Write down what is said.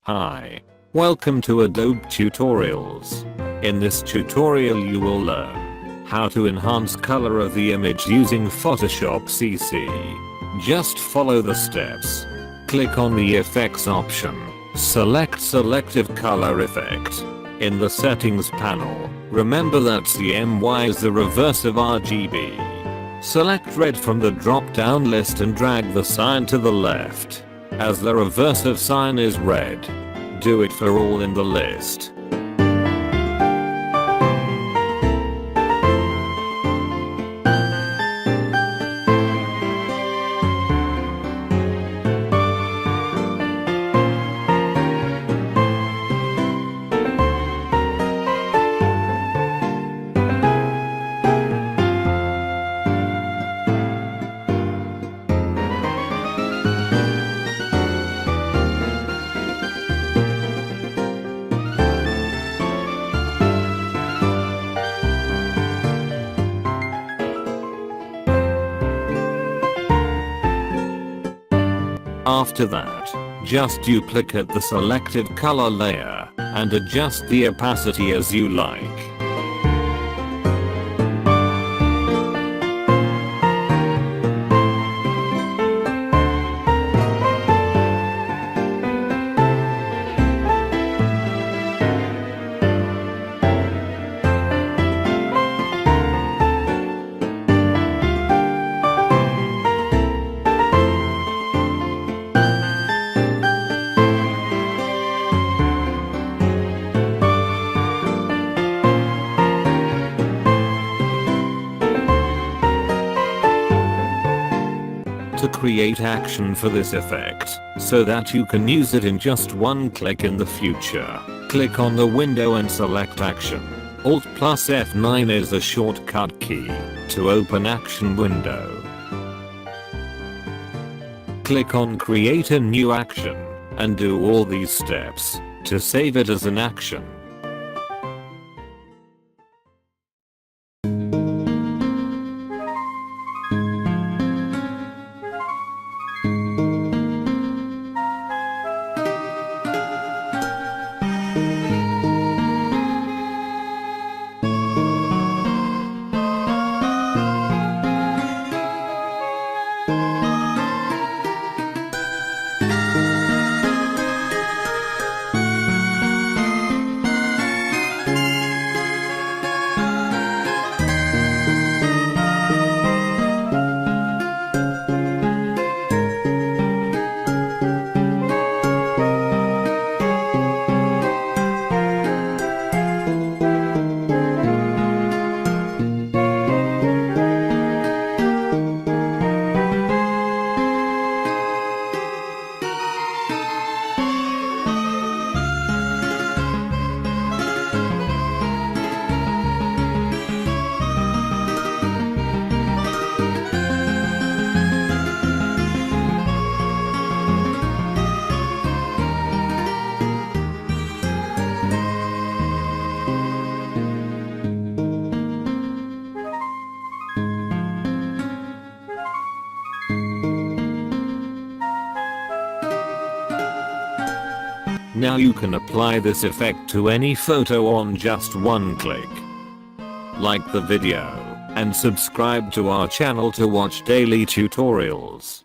Hi. Welcome to Adobe Tutorials. In this tutorial you will learn how to enhance color of the image using Photoshop CC. Just follow the steps. Click on the effects option. Select selective color effect. In the settings panel, remember that CMY is the reverse of RGB. Select red from the drop down list and drag the sign to the left, as the reverse of sign is red. Do it for all in the list. After that, just duplicate the selected color layer and adjust the opacity as you like. To create action for this effect, so that you can use it in just one click in the future, click on the window and select action. Alt plus F9 is the shortcut key to open action window. Click on create a new action and do all these steps to save it as an action. Now you can apply this effect to any photo on just one click. Like the video and subscribe to our channel to watch daily tutorials.